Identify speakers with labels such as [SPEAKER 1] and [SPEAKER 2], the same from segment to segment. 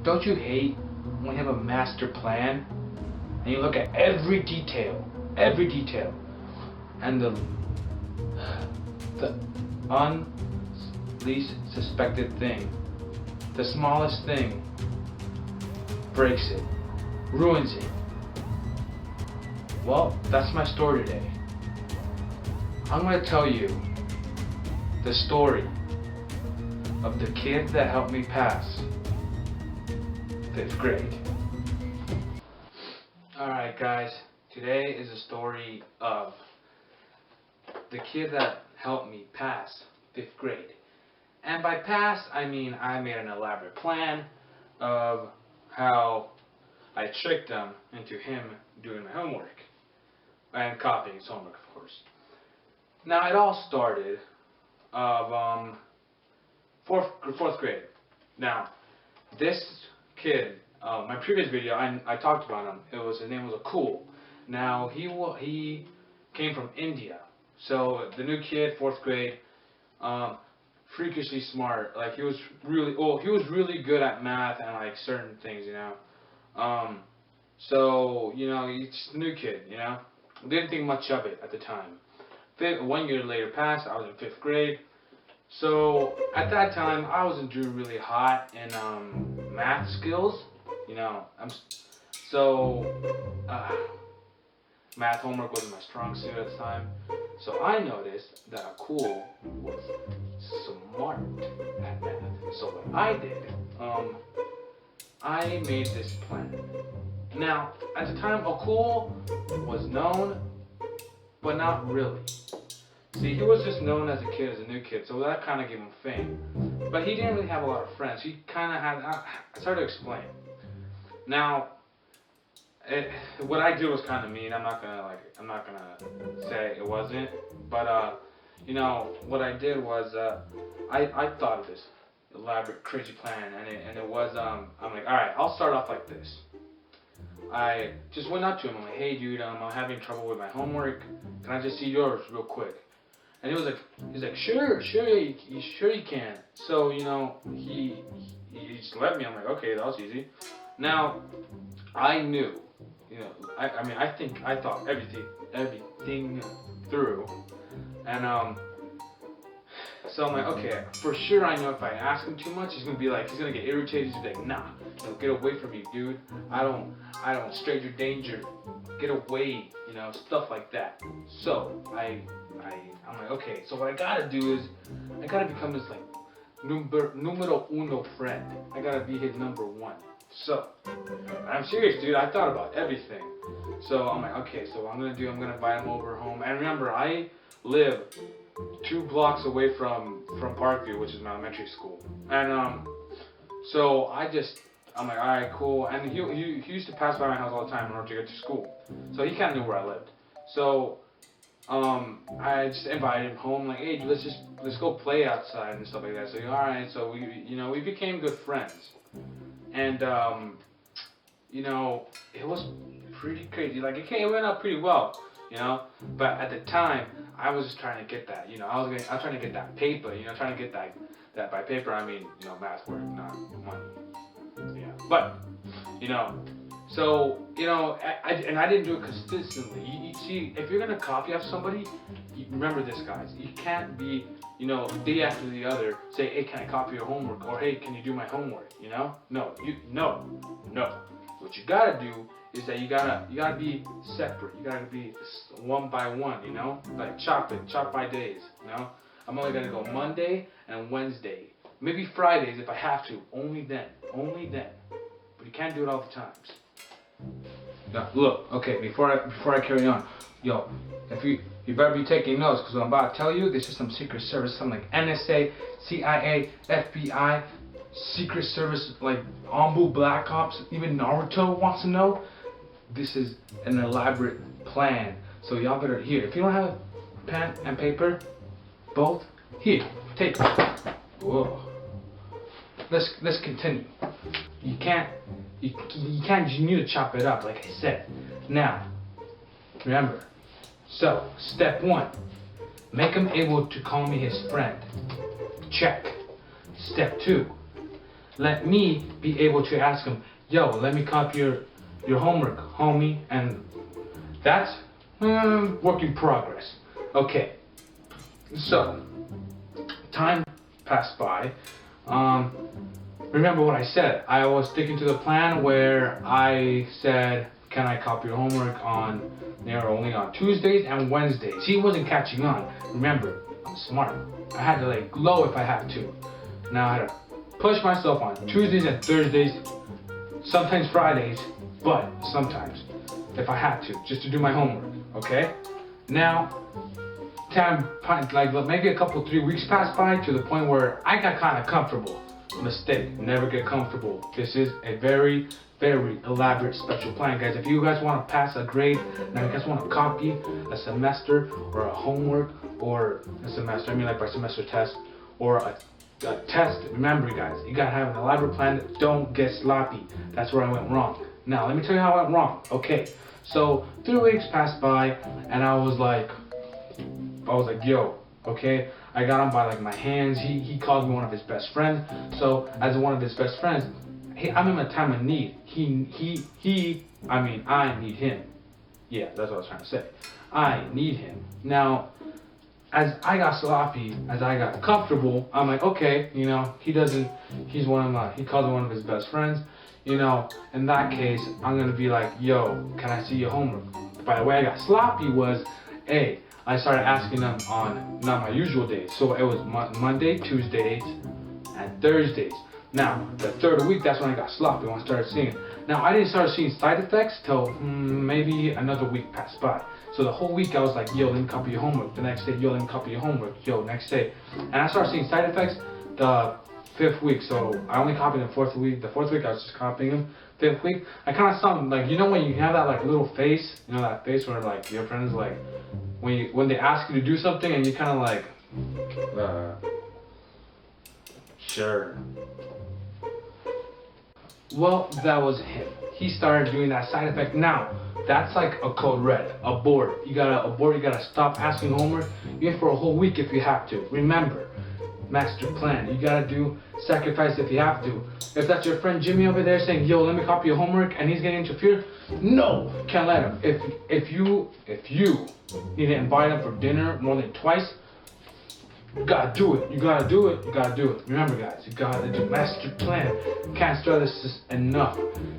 [SPEAKER 1] Don't you hate when you have a master plan and you look at every detail, and the least suspected thing, the smallest thing, breaks it, ruins it? Well, that's my story today. I'm going to tell you the story of the kid that helped me pass 5th grade. Alright guys, today is a story of the kid that helped me pass 5th grade. And by pass, I mean I made an elaborate plan of how I tricked him into him doing my homework. And copying his homework, of course. Now, it all started of fourth grade. Now, this kid, my previous video, I talked about him. His name was Akul. Now, he came from India. So the new kid, 4th grade, freakishly smart. Like he was really good at math and like certain things, you know. So you know, he's just a new kid, you know. Didn't think much of it at the time. 1 year later passed. I was in 5th grade. So at that time, I wasn't doing really hot in math skills. You know, math homework wasn't my strong suit at the time. So I noticed that Akul was smart at math. So what I did, I made this plan. Now, at the time, Akul was known, but not really. See, he was just known as a kid, as a new kid, so that kind of gave him fame. But he didn't really have a lot of friends. He kind of had, it's hard to explain. Now, what I did was kind of mean. I'm not gonna say it wasn't, but you know, what I did was I thought of this elaborate, crazy plan, and it was I'm like, all right, I'll start off like this. I just went up to him. I'm like, hey, dude, I'm having trouble with my homework. Can I just see yours real quick? And he's like, sure, you can. So you know, he just let me. I'm like, okay, that was easy. Now, I knew. You know, I thought everything through, and so I'm like, okay, for sure I know if I ask him too much, he's gonna get irritated. He's gonna be like, nah, you know, get away from me, dude. I don't stranger danger. Get away, you know, stuff like that. So I'm like, okay, so what I gotta do is I gotta become his like numero uno friend. I gotta be his number one. So, I'm serious, dude. I thought about everything. So I'm like, okay, so what I'm gonna invite him over home. And remember, I live 2 blocks away from Parkview, which is my elementary school. And so I'm like, all right, cool. And he used to pass by my house all the time in order to get to school. So he kind of knew where I lived. So I just invited him home, like, hey, let's go play outside and stuff like that. So all right, so we became good friends. And you know, it was pretty crazy. Like it went out pretty well, you know. But at the time, I was just trying to get that, you know. I was trying to get that paper, you know, trying to get that by paper. I mean, you know, math work, not money. Yeah. But you know, so you know, I didn't do it consistently. You see, if you're gonna copy off somebody, remember this, guys. You can't be, you know, day after the other say, hey, can I copy your homework? Or hey, can you do my homework? You know? No. What you gotta do is that you gotta be separate. You gotta be one by one, you know? Like chop by days, you know? I'm only gonna go Monday and Wednesday. Maybe Fridays if I have to. Only then. But you can't do it all the times. Now, look, okay, before I carry on, yo, if you better be taking notes, because what I'm about to tell you, this is some Secret Service, something like NSA, CIA, FBI, Secret Service, like Ombu, Black Ops, even Naruto wants to know. This is an elaborate plan, so y'all better, here, if you don't have pen and paper, both, here, take it. Whoa. Let's continue. You need to chop it up, like I said. Now, remember, so, step 1, make him able to call me his friend. Check. Step 2, let me be able to ask him, yo, let me copy your homework, homie. And that's work in progress. Okay, so time passed by. Remember what I said. I was sticking to the plan where I said, can I copy your homework only on Tuesdays and Wednesdays. He wasn't catching on. Remember, I'm smart. I had to let go if I have to. Now I had to push myself on Tuesdays and Thursdays, sometimes Fridays, but sometimes, if I had to, just to do my homework, okay? Now, like maybe a couple, 3 weeks passed by to the point where I got kind of comfortable. Mistake, never get comfortable. This is a very, very elaborate special plan, guys. If you guys want to pass a grade, now you guys want to copy a semester or a homework or a semester, I mean like by semester test or a test, remember guys, you gotta have an elaborate plan. Don't get sloppy. That's where I went wrong. Now let me tell you how I went wrong. Okay, so 3 weeks passed by and I was like, yo, okay, I got him by like my hands. He called me one of his best friends. So as one of his best friends, I'm in a time of need. I need him. Yeah, that's what I was trying to say. I need him. Now, as I got sloppy, as I got comfortable, I'm like, okay, he calls me one of his best friends. In that case, I'm gonna be like, yo, can I see your homework? By the way, I got sloppy was, hey, I started asking them on not my usual days. So it was Monday, Tuesdays, and Thursdays. Now, the third week, that's when I got sloppy, when I started seeing it. Now, I didn't start seeing side effects till maybe another week passed by. So the whole week, I was like, yo, let me copy your homework. The next day, yo, let me copy your homework. Yo, next day. And I started seeing side effects the 5th week. So I only copied the 4th week. The 4th week, I was just copying them. 5th week, I kind of saw them, like, when you have that like little face, that face where like your friends like, when they ask you to do something and you kind of like, sure. Well, that was him. He started doing that side effect. Now, that's like a code red, abort. You gotta stop asking homework, even for a whole week if you have to. Remember, master plan. You gotta do sacrifice if you have to. If that's your friend Jimmy over there saying, yo, let me copy your homework, and he's getting interfered, no, can't let him. If you need to invite him for dinner more than twice, you gotta do it. You gotta do it. You gotta do it. Remember, guys, you gotta do master plan. Can't stress this enough.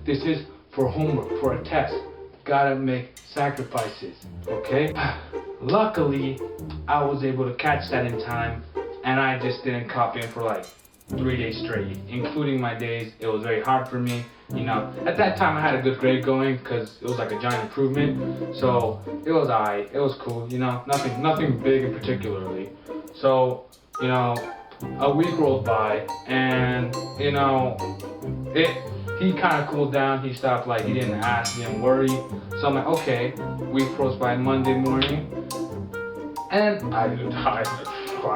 [SPEAKER 1] This is for homework, for a test. Gotta make sacrifices, okay? Luckily, I was able to catch that in time, and I just didn't copy him for like 3 days straight, including my days. It was very hard for me. At that time I had a good grade going because it was like a giant improvement. So it was alright. It was cool. Nothing big in particularly. So a week rolled by, and he kind of cooled down. He stopped, like, he didn't ask, he didn't worry. So I'm like, okay. Week rolls by Monday morning, and I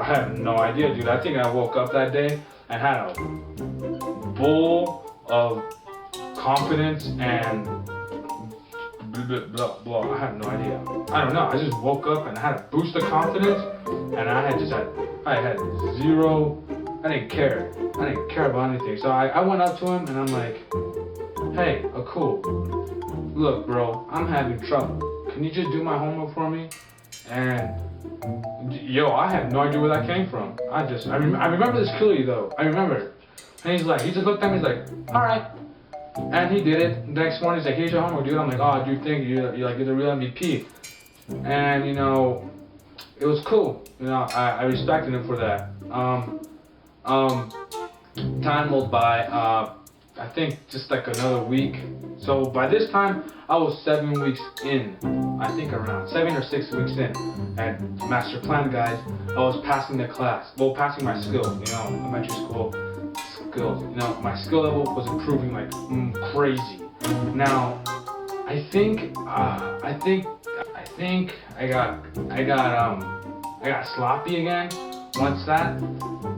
[SPEAKER 1] have no idea, dude. I think I woke up that day and had a bowl of confidence and blah, blah. I have no idea. I don't know. I just woke up and I had a boost of confidence, and I had zero. I didn't care. I didn't care about anything. So I went up to him and I'm like, hey, cool. Look, bro, I'm having trouble. Can you just do my homework for me? And yo, I have no idea where that came from. I remember this clearly though. I remember it. And he just looked at me. He's like, all right. And he did it. The next morning, he's like, here's your homework, dude. I'm like, oh, dude, thank you. You're the real MVP. And it was cool. I respected him for that. Time rolled by. I think just like another week. So by this time, I was 7 weeks in. I think around 7 or 6 weeks in. And master plan, guys. I was passing the class. Well, passing my skills. Elementary school skills. My skill level was improving like crazy. Now, I think I got sloppy again. Once that,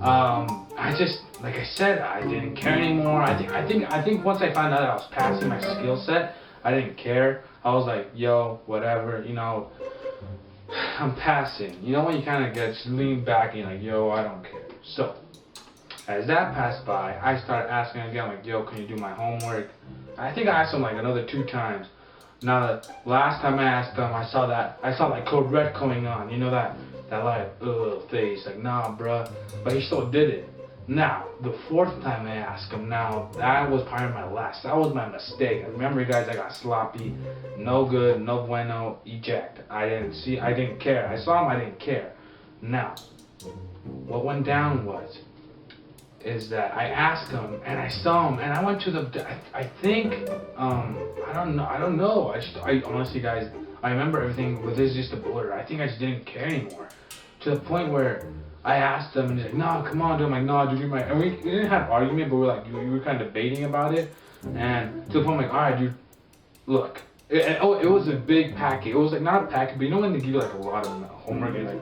[SPEAKER 1] I just, like I said, I didn't care anymore. I think once I found out I was passing my skill set, I didn't care. I was like, yo, whatever, I'm passing. When you kind of just lean back and you're like, yo, I don't care. So, As that passed by, I started asking again, like, yo, can you do my homework? I think I asked him like another 2 times. Now the last time I asked him, I saw like code red coming on. You know that like face, like nah, bruh. But he still did it. Now the 4th time I asked him, now that was probably my last. That was my mistake. I remember, guys, I got sloppy, no good, no bueno, eject. I didn't care. I saw him, I didn't care. Now, what went down is that I asked him and I saw him and I went to the, I think, I don't know. I honestly, guys, I remember everything, but this is just a blur. I think I just didn't care anymore. To the point where I asked him and he's like, no, come on, dude. I'm like, no, dude, and we didn't have an argument, but we were kind of debating about it. And to the point, I'm like, all right, dude, look. It was a big packet. It was like not a packet, but you know when they give you like a lot of homework and like,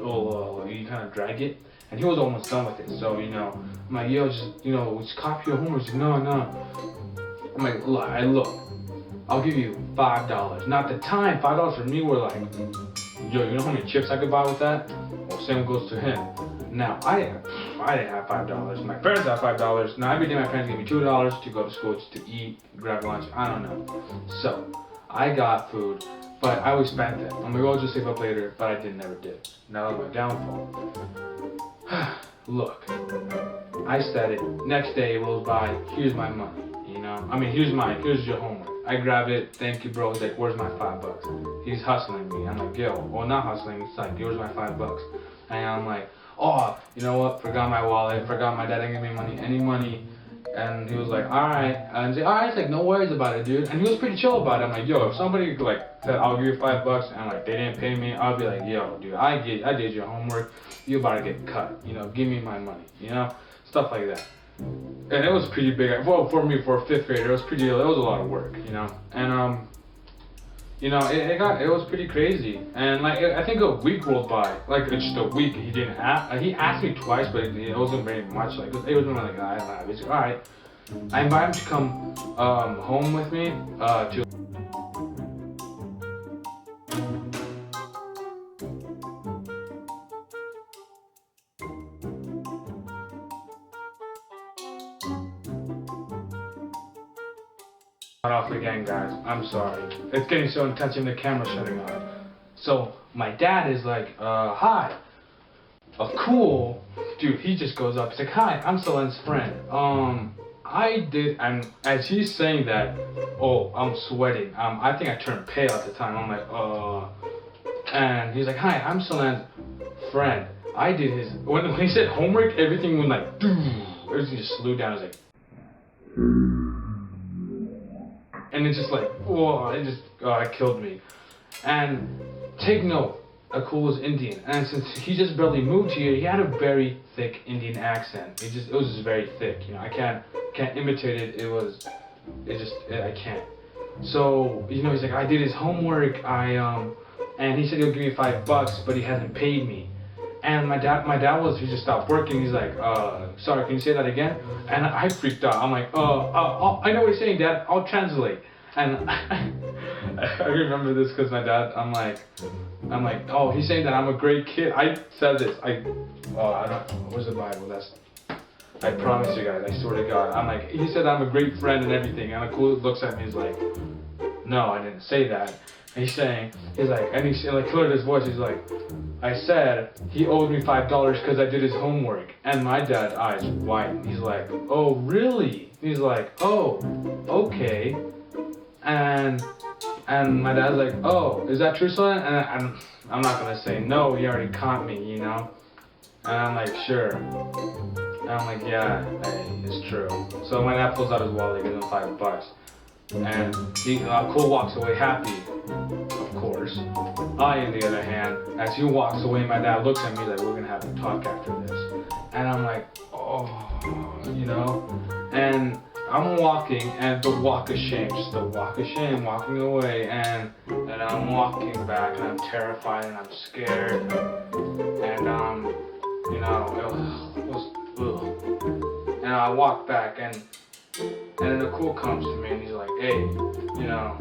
[SPEAKER 1] you kind of drag it? And he was almost done with it. So, you know, I'm like, yo, just copy your homework. He's like, no. I'm like, look, I'll give you $5. Now at the time, $5 for me were like, yo, you know how many chips I could buy with that? Well, same goes to him. Now, I didn't have $5. My parents had $5. Now every day my parents gave me $2 to go to school, just to eat, grab lunch, I don't know. So, I got food, but I always spent it. I'm like, oh, just save up later, but I never did. Now that's my downfall. Look, I said it. Next day it rolls by. Here's my money. You know, I mean, here's your homework. I grab it. Thank you, bro. He's like, where's my $5? He's hustling me. I'm like, yo, well, not hustling. It's like, where's my $5? And I'm like, oh, you know what? Forgot my wallet. Forgot my dad didn't give me any money. And he was like, all right. And I said, all right. It's like, no worries about it, dude. And he was pretty chill about it. I'm like, yo, if somebody like said, I'll give you $5 and like they didn't pay me, I'll be like, yo, dude, I did your homework. You about to get cut. You know, give me my money. You know, stuff like that. And it was pretty big. Well, for me, for a 5th grader, it was a lot of work. You know, and you know, it was pretty crazy. And like, I think a week rolled by. Like, just a week. He didn't ask. He asked me twice, but it wasn't very much. Like, it wasn't like, I don't know. He's like, all right. I invited him to come home with me to. Off again, guys. I'm sorry. It's getting so intense and the camera's shutting off. So my dad is like, hi. Cool. Dude, he just goes up. He's like, hi, I'm Selen's friend. And as he's saying that, oh, I'm sweating. I think I turned pale at the time. I'm like, and he's like, hi, I'm Selen's friend. I did his, when he said homework, everything went like, everything just slowed down. It was like, and it's just like, whoa, it killed me. And take note, Akul is Indian, and since he just barely moved here, he had a very thick Indian accent. It was just very thick, you know. I can't imitate it. I can't. So, you know, he's like, I did his homework. And he said he'll give me $5, but he hasn't paid me. And my dad he just stopped working. He's like, sorry, can you say that again? And I freaked out. I'm like, I know what you're saying, Dad. I'll translate. And I remember this because my dad, I'm like, oh, he's saying that I'm a great kid. I said this. Where's the Bible? I promise you guys, I swear to God. I'm like, he said I'm a great friend and everything. And Akul looks at me, he's like, no, I didn't say that. And he's like, cleared his voice, he's like, I said he owed me $5 because I did his homework. And my dad's eyes widen. He's like, oh, really? He's like, oh, okay. And my dad's like, oh, is that true, son? And I'm not gonna say no, he already caught me, you know? And I'm like, sure. And I'm like, yeah, hey, it's true. So my dad pulls out his wallet, gives him $5. And Cole walks away happy, of course. I, on the other hand, as he walks away, my dad looks at me like, we're gonna have to talk after this. And I'm like, oh, you know? And I'm walking, and the walk of shame, just the walk of shame, walking away, and I'm walking back, and I'm terrified, and I'm scared, and you know, it was ugh. And I walk back, and then Akul comes to me, and he's like, hey, you know,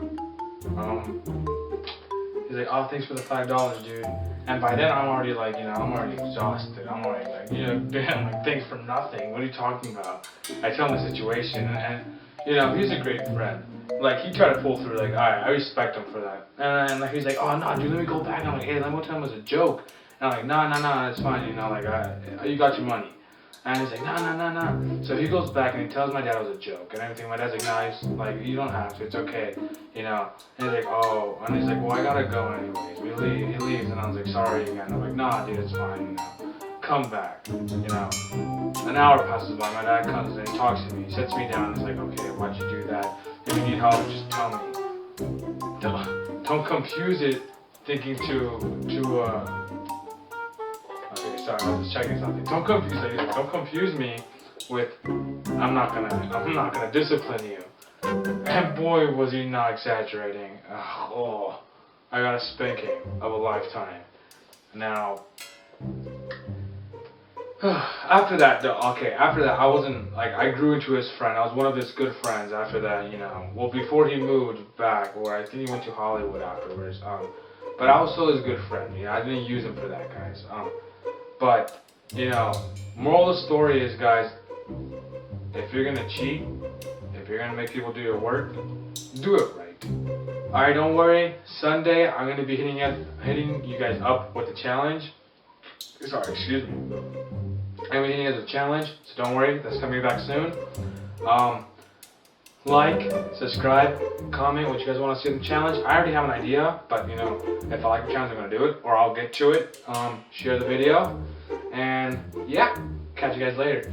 [SPEAKER 1] He's like, oh, thanks for the $5, dude. And by then I'm already like, you know, I'm already exhausted. I'm already like, you know, damn, like, thanks for nothing. What are you talking about? I tell him the situation, and you know, he's a great friend. Like, he tried to pull through, like, alright, I respect him for that. And then like, he's like, oh, no, dude, let me go back. I'm like, hey, let me tell him it was a joke. And I'm like, no, it's fine, you know, like, you got your money. And he's like, no. So he goes back and he tells my dad it was a joke and everything. My dad's like, no, like, you don't have to, it's okay, you know. And he's like, oh, and he's like, well, I gotta go anyways. He leaves, and I was like, sorry again. I'm like, nah, dude, it's fine, you know. Come back, you know. An hour passes by, my dad comes and he talks to me. He sits me down and he's like, okay, why'd you do that? If you need help, just tell me. Don't confuse it thinking okay, sorry, I was just checking something. Don't confuse me with I'm not gonna discipline you. And boy, was he not exaggerating. Oh, I got a spanking of a lifetime. Now, after that, I wasn't, like, I grew into his friend. I was one of his good friends after that, you know. Well, before he moved back, or I think he went to Hollywood afterwards. But I was still his good friend, you know. I didn't use him for that, guys. But, you know, moral of the story is, guys, if you're gonna cheat, if you're gonna make people do your work, do it right. Alright, don't worry. Sunday, I'm gonna be hitting you guys up with the challenge. Sorry, excuse me. I'm hitting you guys with a challenge, so don't worry. That's coming back soon. Like, subscribe, comment what you guys want to see in the challenge. I already have an idea, but you know, if I like the challenge, I'm gonna do it, or I'll get to it. Share the video, and yeah, catch you guys later.